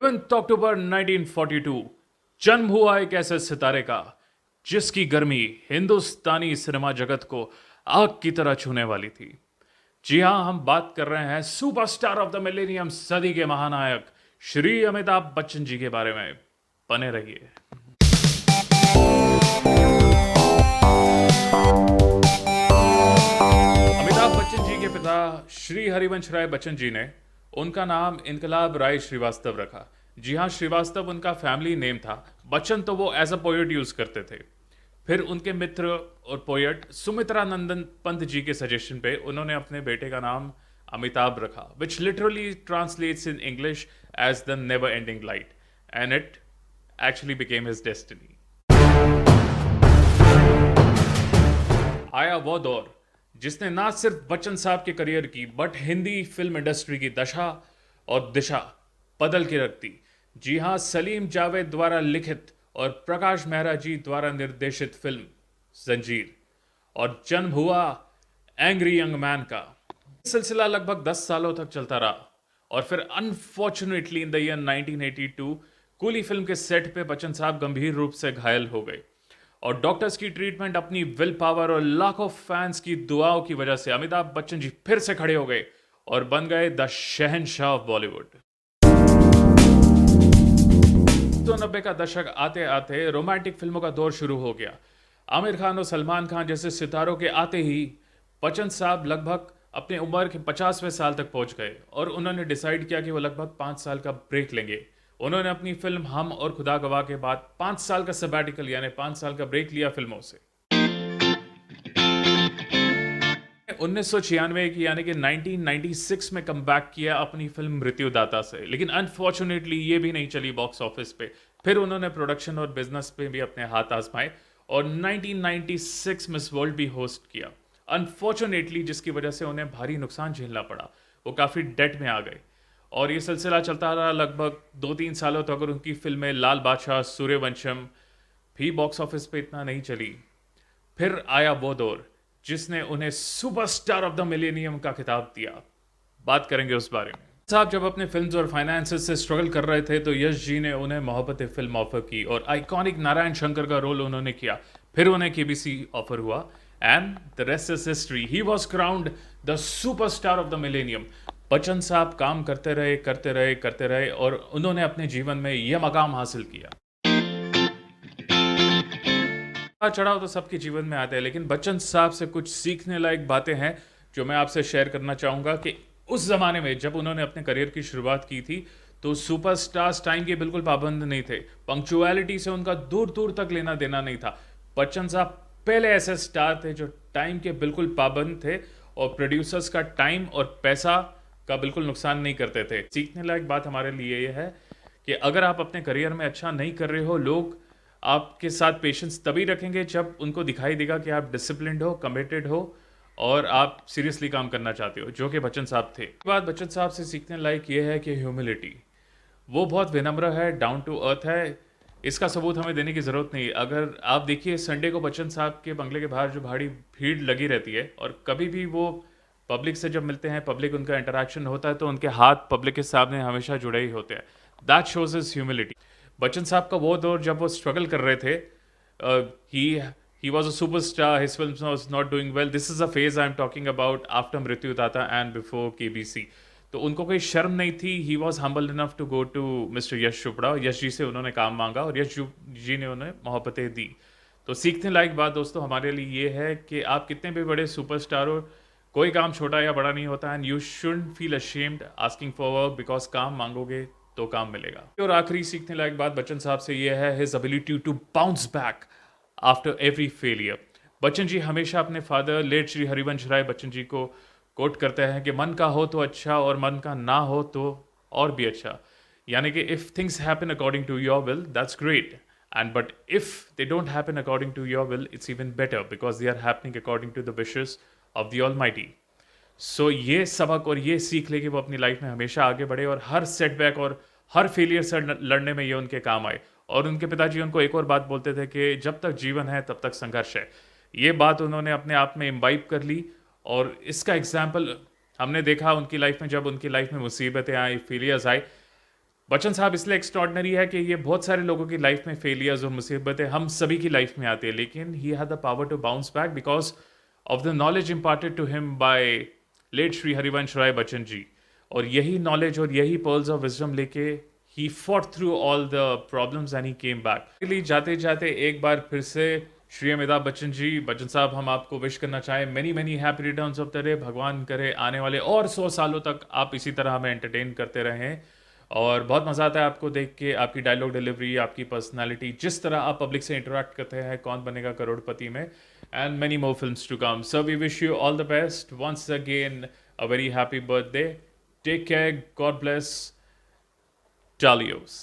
अक्टूबर 1942 जन्म हुआ एक ऐसे सितारे का जिसकी गर्मी हिंदुस्तानी सिनेमा जगत को आग की तरह छूने वाली थी। जी हां, हम बात कर रहे हैं सुपरस्टार ऑफ द मिलेनियम, सदी के महानायक श्री अमिताभ बच्चन जी के बारे में। बने रहिए। अमिताभ बच्चन जी के पिता श्री हरिवंश राय बच्चन जी ने उनका नाम इनकलाब राय श्रीवास्तव रखा। जी हाँ, श्रीवास्तव उनका फैमिली नेम था। बच्चन तो वो एज अ पोएट यूज करते थे। फिर उनके मित्र और पोएट सुमित्रा नंदन पंत जी के सजेशन पे उन्होंने अपने बेटे का नाम अमिताभ रखा, which literally translates in English as the never ending light, and it actually became his destiny. आया वो दौर जिसने ना सिर्फ बच्चन साहब के करियर की बट हिंदी फिल्म इंडस्ट्री की दशा और दिशा बदल के रख दी। जी हां, सलीम जावेद द्वारा लिखित और प्रकाश मेहरा जी द्वारा निर्देशित फिल्म जंजीर और जन्म हुआ एंग्री यंग मैन का। सिलसिला लगभग 10 सालों तक चलता रहा और फिर unfortunately in the year 1982 coolie film के सेट पे बच्चन साहब गंभीर रूप से घायल हो गए और डॉक्टर्स की ट्रीटमेंट, अपनी विल पावर और लाखों फैंस की दुआओं की वजह से अमिताभ बच्चन जी फिर से खड़े हो गए और बन गए द शहंशाह ऑफ बॉलीवुड। 90 का दशक आते आते रोमांटिक फिल्मों का दौर शुरू हो गया। आमिर खान और सलमान खान जैसे सितारों के आते ही बच्चन साहब लगभग अपने उम्र के 50वें साल तक पहुंच गए और उन्होंने डिसाइड किया कि वो लगभग 5 साल का ब्रेक लेंगे। उन्होंने अपनी फिल्म हम और खुदा गवाह के बाद 5 साल का सबैटिकल यानी 5 साल का ब्रेक लिया फिल्मों से। 1996 की यानी कि 1996 में कम बैक किया अपनी फिल्म मृत्युदाता से, लेकिन अनफॉर्चुनेटली ये भी नहीं चली बॉक्स ऑफिस पे। फिर उन्होंने प्रोडक्शन और बिजनेस पे भी अपने हाथ आजमाए और 1996 मिस वर्ल्ड भी होस्ट किया। अनफॉर्चुनेटली जिसकी वजह से उन्हें भारी नुकसान झेलना पड़ा, वो काफ़ी डेट में आ गए और ये सिलसिला चलता रहा लगभग 2-3 सालों तक। और उनकी फिल्में लाल बादशाह, सूर्यवंशम भी बॉक्स ऑफिस पे इतना नहीं चली। फिर आया वो दौर जिसने उन्हें सुपरस्टार ऑफ द मिलेनियम का खिताब दिया। बात करेंगे उस बारे में। साहब जब अपने फिल्म्स और फाइनेंसेस से स्ट्रगल कर रहे थे तो यश जी ने उन्हें मोहब्बत फिल्म ऑफर की और आइकॉनिक नारायण शंकर का रोल उन्होंने किया। फिर उन्हें केबीसी ऑफर हुआ and the rest is history. He was crowned the superstar of the millennium. Bachchan साहब काम करते रहे और उन्होंने अपने जीवन में यह मकाम हासिल किया। चढ़ाव तो सबके जीवन में आते हैं, लेकिन बच्चन साहब से कुछ सीखने लायक बातें हैं जो मैं आपसे शेयर करना चाहूँगा कि उस ज़माने में जब उन्होंने अपने करियर की शुरुआत की थी तो सुपरस्टार्स टाइम के बिल्कुल पाबंद नहीं थे। पंक्चुअलिटी से उनका दूर दूर तक लेना देना नहीं था। बच्चन साहब पहले ऐसे स्टार थे जो टाइम के बिल्कुल पाबंद थे और प्रोड्यूसर्स का टाइम और पैसा का बिल्कुल नुकसान नहीं करते थे। सीखने लायक बात हमारे लिए ये है कि अगर आप अपने करियर में अच्छा नहीं कर रहे हो, लोग आपके साथ पेशेंस तभी रखेंगे जब उनको दिखाई देगा कि आप डिसिप्लिन्ड हो, कमिटेड हो और आप सीरियसली काम करना चाहते हो, जो कि बच्चन साहब थे। बात बच्चन साहब से सीखने लायक ये है कि ह्यूमिलिटी, वो बहुत विनम्र है, डाउन टू अर्थ है। इसका सबूत हमें देने की ज़रूरत नहीं। अगर आप देखिए संडे को बच्चन साहब के बंगले के बाहर जो भारी भीड़ लगी रहती है और कभी भी वो पब्लिक से जब मिलते हैं, पब्लिक उनका इंटरेक्शन होता है तो उनके हाथ पब्लिक के सामने हमेशा जुड़े ही होते हैं। That shows is humility. Bachchan साहब का वो दौर जब वो स्ट्रगल कर रहे थे, he was a superstar, his films was not doing well. This is a phase I am talking about after Mrityudaata and before KBC. तो उनको कोई शर्म नहीं थी। He was humble enough to go to mister Yash Chopra. Yash ji से उन्होंने काम मांगा और यश जी ने उन्हें मोहब्बतें दी। तो सीखने लायक बात दोस्तों हमारे लिए ये है कि आप कितने भी बड़े सुपरस्टार हो, कोई काम छोटा या बड़ा नहीं होता and you shouldn't feel ashamed asking for work, because काम मांगोगे तो काम मिलेगा। और आखिरी सीखने लायक बात बच्चन साहब से ये है his ability to bounce back after every failure. Bachchan ji हमेशा अपने फादर लेट श्री हरिवंश राय बच्चन जी को कोट करते हैं कि मन का हो तो अच्छा और मन का ना हो तो और भी अच्छा। यानी कि if things happen according to your will that's great, and but if they don't happen according to your will it's even better, because they are happening according to the wishes of the almighty. So ये सबक और ये सीख ले कि वो अपनी life में हमेशा आगे बढ़े और हर सेटबैक और हर फेलियर से लड़ने में ये उनके काम आए। और उनके पिताजी उनको एक और बात बोलते थे कि जब तक जीवन है तब तक संघर्ष है। ये बात उन्होंने अपने आप में इम्बाइब कर ली और इसका एग्जाम्पल हमने देखा उनकी लाइफ में। जब उनकी लाइफ में मुसीबतें आई, फेलियर्स आए, बच्चन साहब इसलिए एक्स्ट्रॉर्डनरी है कि ये बहुत सारे लोगों की लाइफ में फेलियर्स और मुसीबतें हम सभी की लाइफ में आती है, लेकिन he had the power to bounce back because of the knowledge imparted to him by late Shri Harivansh Rai Bachchan ji. और यही नॉलेज और यही पर्ल्स ऑफ विजडम लेके he fought through all the problems and he came back. जाते जाते एक बार फिर से श्री अमिताभ बच्चन जी, बच्चन साहब, हम आपको विश करना चाहें many many happy returns of the day. भगवान करे आने वाले और 100 सालों तक आप इसी तरह हमें एंटरटेन करते रहें। और बहुत मज़ा आता है आपको देख के, आपकी डायलॉग डिलीवरी, आपकी पर्सनालिटी, जिस तरह आप पब्लिक से इंटरेक्ट करते हैं कौन बनेगा करोड़पति में, and many more films to come. So we wish you all the best once again, a very happy birthday, take care, God bless, चालियोस।